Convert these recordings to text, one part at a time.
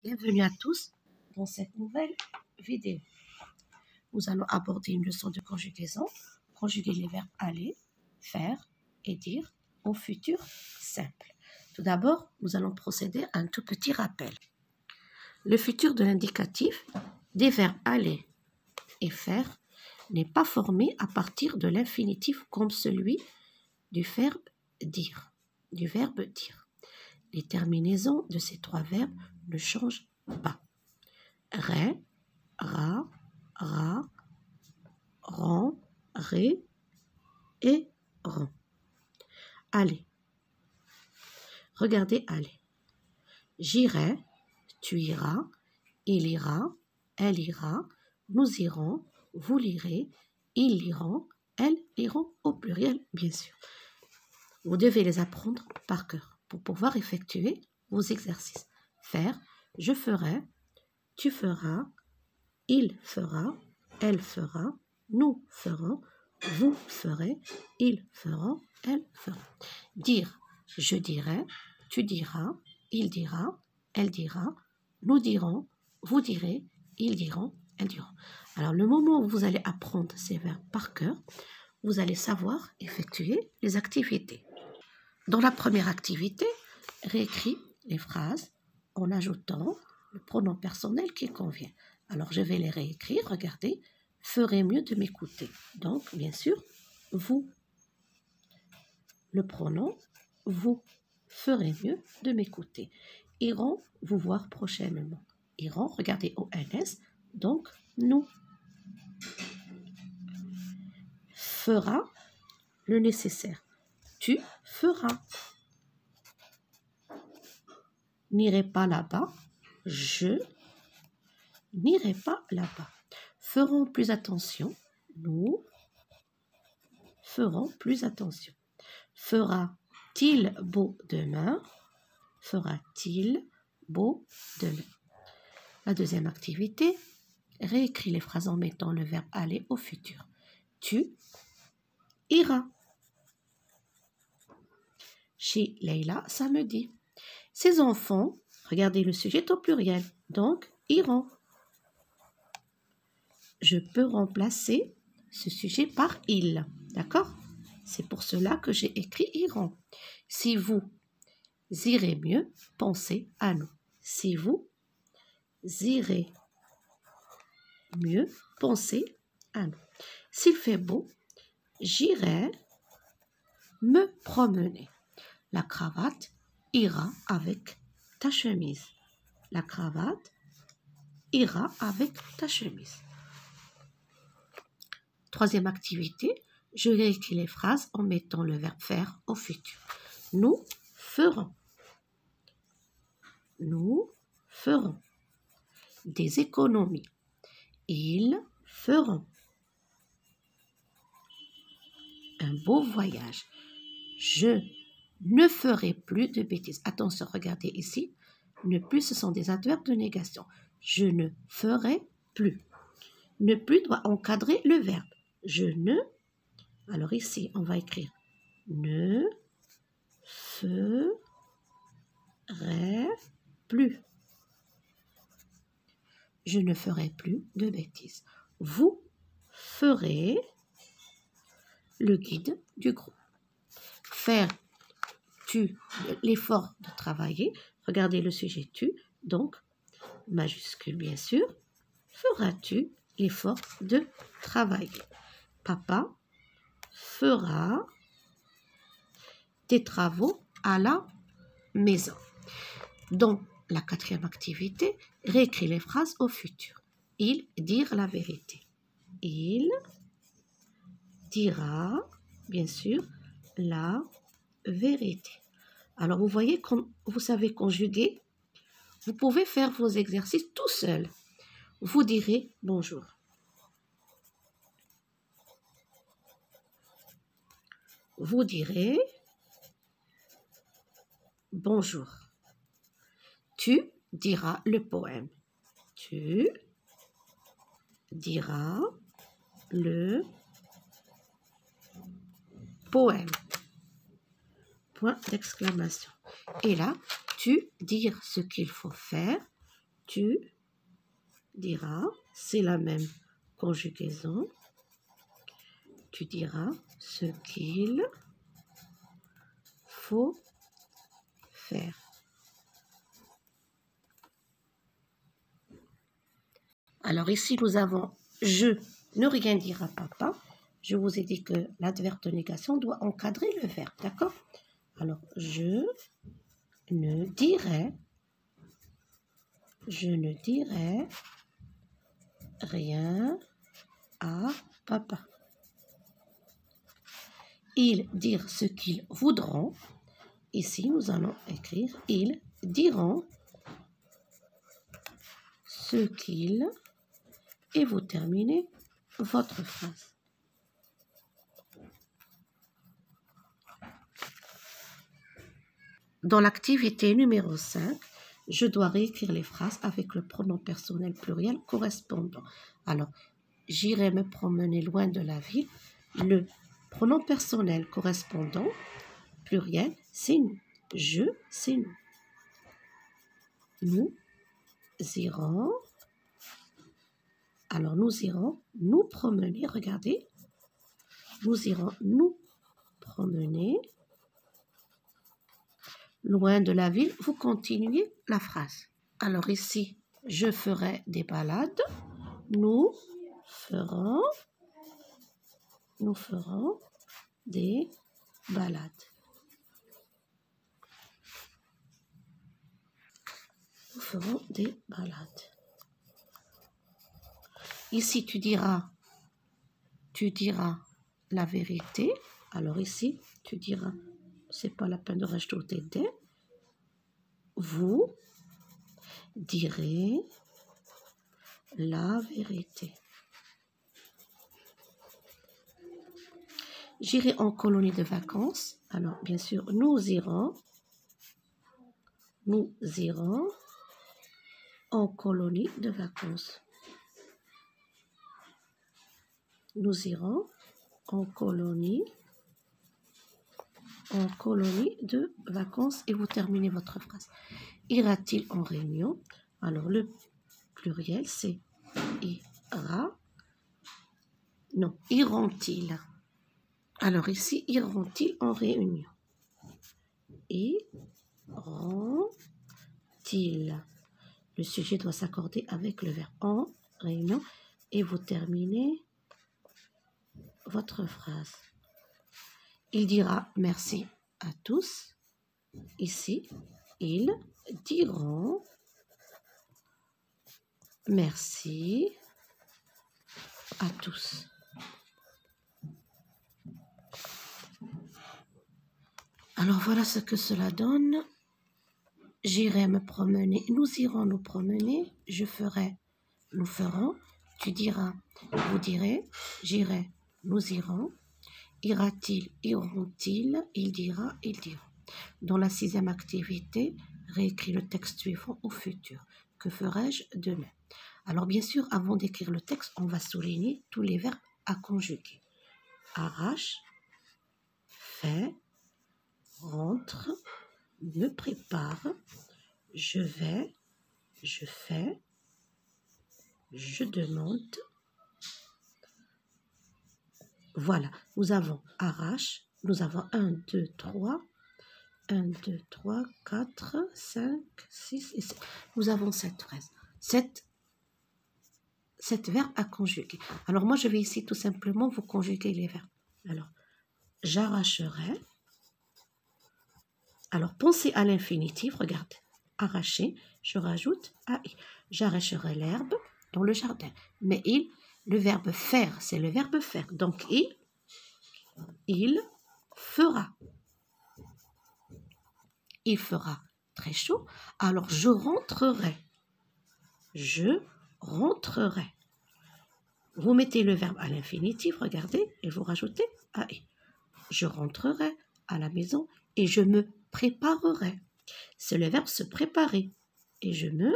Bienvenue à tous dans cette nouvelle vidéo. Nous allons aborder une leçon de conjugaison, conjuguer les verbes aller, faire et dire au futur simple. Tout d'abord, nous allons procéder à un tout petit rappel. Le futur de l'indicatif des verbes aller et faire n'est pas formé à partir de l'infinitif comme celui du verbe dire. Les terminaisons de ces trois verbes ne changent pas. Ré, ra, ran, ré et ran. Allez. Regardez aller. J'irai, tu iras, il ira, elle ira, nous irons, vous lirez, ils liront, elles liront au pluriel, bien sûr. Vous devez les apprendre par cœur pour pouvoir effectuer vos exercices. Faire, je ferai, tu feras, il fera, elle fera, nous ferons, vous ferez, ils feront, elles feront. Dire, je dirai, tu diras, il dira, elle dira, nous dirons, vous direz, ils diront, elles diront. Alors, le moment où vous allez apprendre ces verbes par cœur, vous allez savoir effectuer les activités. Dans la première activité, réécris les phrases en ajoutant le pronom personnel qui convient. Alors, je vais les réécrire. Regardez, ferez mieux de m'écouter. Donc, bien sûr, vous. Le pronom, vous ferez mieux de m'écouter. Iront vous voir prochainement. Iront, regardez ONS, donc nous. Fera le nécessaire. Tu feras. N'irai pas là-bas. Je n'irai pas là-bas. Ferons plus attention. Nous ferons plus attention. Fera-t-il beau demain? Fera-t-il beau demain? La deuxième activité, réécris les phrases en mettant le verbe aller au futur. Tu iras. Chez Leïla samedi. Ces enfants, regardez le sujet au pluriel, donc iront. Je peux remplacer ce sujet par il, d'accord? C'est pour cela que j'ai écrit iront. Si vous irez mieux, pensez à nous. Si vous irez mieux, pensez à nous. S'il fait beau, j'irai me promener. La cravate ira avec ta chemise. La cravate ira avec ta chemise. Troisième activité, je réécris les phrases en mettant le verbe faire au futur. Nous ferons. Nous ferons des économies. Ils feront un beau voyage. Je ne ferai plus de bêtises. Attention, regardez ici. Ne plus, ce sont des adverbes de négation. Je ne ferai plus. Ne plus doit encadrer le verbe. Je ne. Alors ici, on va écrire ne ferai plus. Je ne ferai plus de bêtises. Vous ferez le guide du groupe. Faire l'effort de travailler. Regardez le sujet tu, donc majuscule bien sûr. Feras-tu l'effort de travailler? Papa fera des travaux à la maison. Dans la quatrième activité, réécris les phrases au futur. Il dire la vérité. Il dira, bien sûr, la vérité. Alors, vous voyez, quand vous savez conjuguer, vous pouvez faire vos exercices tout seul. Vous direz bonjour. Vous direz bonjour. Tu diras le poème. Tu diras le poème. Point d'exclamation. Et là, tu dire ce qu'il faut faire. tu diras, c'est la même conjugaison, tu diras ce qu'il faut faire. Alors ici, nous avons « je ne rien dire à papa ». Je vous ai dit que l'adverbe de négation doit encadrer le verbe, d'accord? Alors, je ne dirai rien à papa. Ils dirent ce qu'ils voudront. Ici, nous allons écrire « ils diront ce qu'ils » et vous terminez votre phrase. Dans l'activité numéro 5, je dois réécrire les phrases avec le pronom personnel pluriel correspondant. Alors, j'irai me promener loin de la ville. Le pronom personnel correspondant pluriel, c'est nous. Je, c'est nous. Nous irons. Alors, nous irons nous promener. Regardez. Nous irons nous promener loin de la ville. Vous continuez la phrase. Alors ici, je ferai des balades. Nous ferons des balades. Nous ferons des balades. Ici, tu diras la vérité. Alors ici, tu diras, c'est pas la peine de rajouter des. Vous direz la vérité. J'irai en colonie de vacances. Alors, bien sûr, nous irons en colonie de vacances. Nous irons en colonie de vacances et vous terminez votre phrase. Ira-t-il en réunion? Alors, le pluriel, c'est ira. Non, iront-ils? Alors ici, iront-ils en réunion? Iront-ils? Le sujet doit s'accorder avec le verbe en réunion et vous terminez votre phrase. Il dira merci à tous. Ici, ils diront merci à tous. Alors voilà ce que cela donne. J'irai me promener. Nous irons nous promener. Je ferai. Nous ferons. Tu diras. Vous direz. J'irai. Nous irons. Ira-t-il? Iront-ils? Il dira. Ils diront. Dans la 6e activité, réécris le texte suivant au futur. Que ferai-je demain? Alors bien sûr, avant d'écrire le texte, on va souligner tous les verbes à conjuguer. Arrache, fait, rentre, me prépare, je vais, je fais, je demande. Voilà, nous avons arrache, nous avons 1, 2, 3, 4, 5, 6 et 7. Nous avons 7 phrases. 7 verbes à conjuguer. Alors moi, je vais ici tout simplement vous conjuguer les verbes. Alors, j'arracherai. Alors, pensez à l'infinitif. Regardez. Arracher, je rajoute AI. J'arracherai l'herbe dans le jardin. Mais le verbe faire, c'est le verbe faire. Donc, il fera. Il fera très chaud. Alors, je rentrerai. Je rentrerai. Vous mettez le verbe à l'infinitif, regardez, et vous rajoutez AI. Je rentrerai à la maison et je me préparerai. C'est le verbe se préparer. Et je me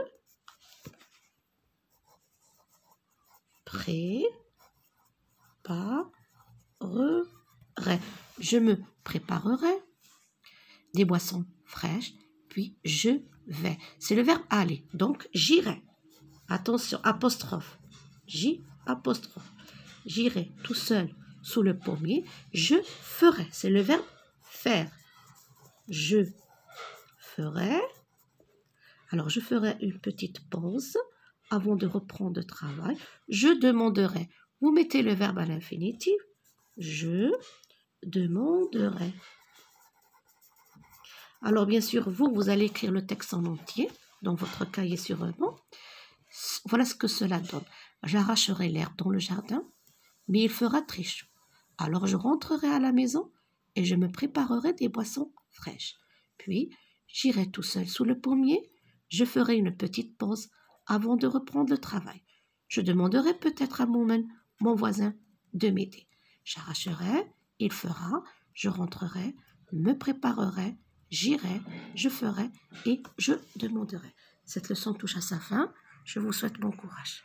préparerai. Je me préparerai des boissons fraîches, puis je vais. C'est le verbe aller. Donc, j'irai. Attention, apostrophe. J, apostrophe. J'irai tout seul sous le pommier. Je ferai. C'est le verbe faire. Je ferai. Alors, je ferai une petite pause avant de reprendre le travail. Je demanderai. Vous mettez le verbe à l'infinitif. Je demanderai. Alors, bien sûr, vous allez écrire le texte en entier dans votre cahier sur un banc. Voilà ce que cela donne. J'arracherai l'herbe dans le jardin, mais il fera très chaud. Alors, je rentrerai à la maison et je me préparerai des boissons fraîches. Puis, j'irai tout seul sous le pommier. Je ferai une petite pause avant de reprendre le travail. Je demanderai peut-être à mon voisin, de m'aider. J'arracherai, il fera, je rentrerai, me préparerai, j'irai, je ferai et je demanderai. Cette leçon touche à sa fin. Je vous souhaite bon courage.